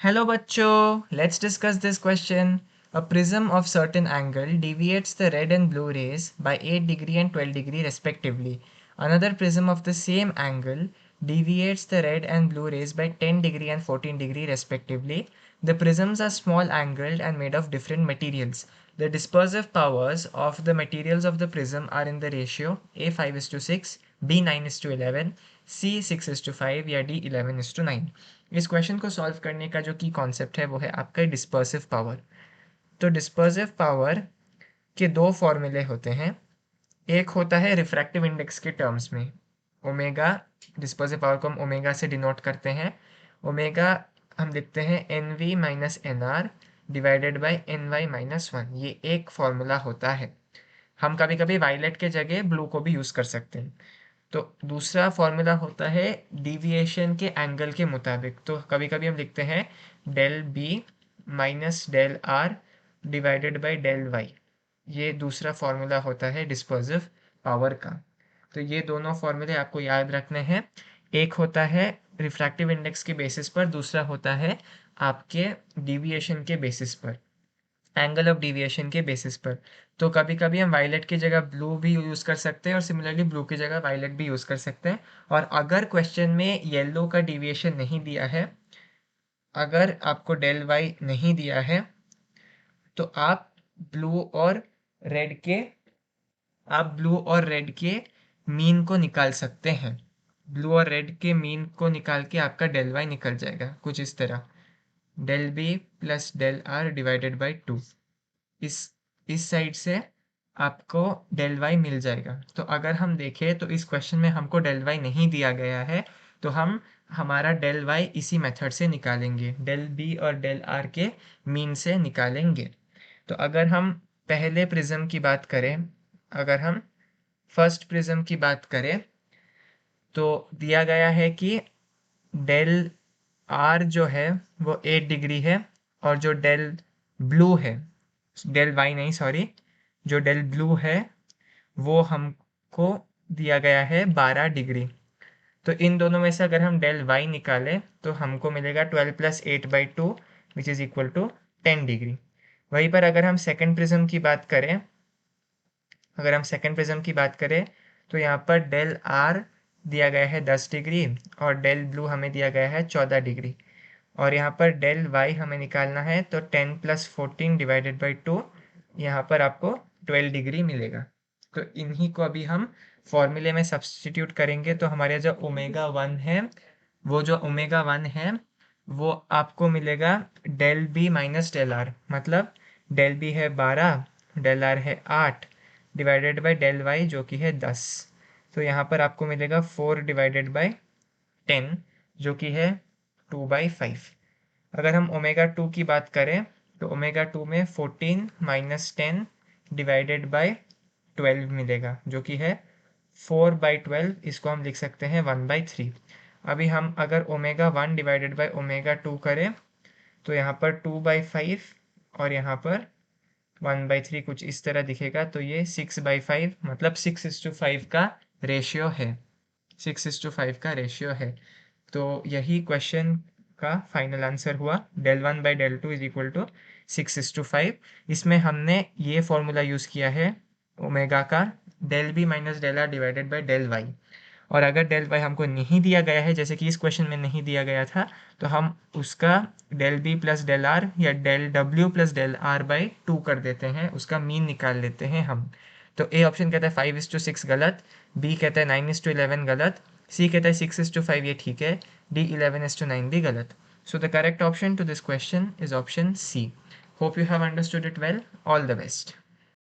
Hello bachcho, let's discuss this question. A prism of certain angle deviates the red and blue rays by 8 degree and 12 degree respectively. Another prism of the same angle deviates the red and blue rays by 10 degree and 14 degree respectively. The prisms are small angled and made of different materials. The dispersive powers of the materials of the prism are in the ratio A 5:6, B 9:11, C 6:5 या D 11:9. इस question को solve करने का जो की concept है वो है आपका डिस्पर्सिव पावर। तो डिस्पर्सिव पावर के दो फॉर्मूले होते हैं। एक होता है रिफ्रैक्टिव इंडेक्स के टर्म्स में ओमेगा, डिस्पर्सिव पावर को हम ओमेगा से डिनोट करते हैं। ओमेगा हम लिखते हैं n v minus n r divided by n y minus one. ये एक फॉर्मूला होता है। हम कभी कभी वायलेट के जगह ब्लू को भी यूज़ कर सकते हैं। तो दूसरा फॉर्मूला होता है डिविएशन के एंगल के मुताबिक। तो कभी कभी हम लिखते हैं del b minus del r divided by del y. ये दूसरा फॉर्मूला होता है डिस्पर्सिव पावर का। तो ये दोनों फॉर्मूले आपको याद रखने हैं। एक होता है रिफ्रैक्टिव इंडेक्स के बेसिस पर, दूसरा होता है आपके डिविएशन के बेसिस पर, एंगल ऑफ डिविएशन के बेसिस पर। तो कभी कभी हम वायलेट की जगह ब्लू भी यूज़ कर सकते हैं और सिमिलरली ब्लू की जगह वायलेट भी यूज़ कर सकते हैं। और अगर क्वेश्चन में येलो का डिविएशन नहीं दिया है, अगर आपको डेल वाई नहीं दिया है, तो आप ब्लू और रेड के मीन को निकाल सकते हैं। ब्लू और रेड के मीन को निकाल के आपका डेल वाई निकल जाएगा कुछ इस तरह, del B plus del r divided by two. इस इस साइड से आपको डेल वाई मिल जाएगा। तो अगर हम देखें तो इस क्वेश्चन में हमको डेल वाई नहीं दिया गया है, तो हम हमारा डेल वाई इसी मेथड से निकालेंगे, डेल बी और डेल आर के मीन से निकालेंगे। तो अगर हम पहले प्रिज्म की बात करें, अगर हम फर्स्ट प्रिज्म की बात करें, तो दिया गया है कि डेल आर जो है वो 8 डिग्री है, और जो डेल ब्लू है, डेल वाई नहीं सॉरी, जो डेल ब्लू है वो हमको दिया गया है 12 डिग्री। तो इन दोनों में से अगर हम डेल वाई निकालें तो हमको मिलेगा 12 plus 8/2 which is equal to 10 degree. वहीं पर अगर हम सेकेंड प्रिज्म की बात करें, तो यहाँ पर डेल आर दिया गया है 10 डिग्री और डेल ब्लू हमें दिया गया है 14 डिग्री। और यहाँ पर डेल वाई हमें निकालना है, तो 10 प्लस 14 डिवाइडेड बाई 2, यहाँ पर आपको 12 डिग्री मिलेगा। तो इन्हीं को अभी हम फॉर्मूले में सब्सटीट्यूट करेंगे, तो हमारे जो ओमेगा वन है, वो आपको मिलेगा del b minus del r, मतलब डेल बी है 12, डेल आर है 8 डिवाइडेड बाई डेल वाई जो कि है 10। तो यहाँ पर आपको मिलेगा 4 डिवाइडेड बाई 10 जो कि है 2/5। अगर हम ओमेगा टू की बात करें, तो ओमेगा टू में 14 माइनस 10 डिवाइडेड बाई 12 मिलेगा जो कि है 4/12। इसको हम लिख सकते हैं 1/3। अभी हम अगर omega one divided by omega two करें, तो यहाँ पर 2/5 और यहाँ पर 1/3 कुछ इस तरह दिखेगा। तो ये 6/5, मतलब 6:5 का रेशियो है, 6:5 का रेशियो है। तो यही क्वेश्चन का फाइनल आंसर हुआ, del one by del two is equal to 6:5। इसमें हमने ये फॉर्मूला यूज़ किया है ओमेगा का, del b minus del r divided by del y. और अगर डेल वाई हमको नहीं दिया गया है, जैसे कि इस क्वेश्चन में नहीं दिया गया था, तो हम उसका del B plus del R या del W plus del R by two कर देते हैं, उसका मीन निकाल लेते हैं हम। तो ए ऑप्शन कहता है 5:6 गलत, बी कहता है 9:11 गलत, सी कहता है 6:5 ये ठीक है, डी 11:9 भी गलत। So the correct option to this question is option C. Hope you have understood it well. All the best.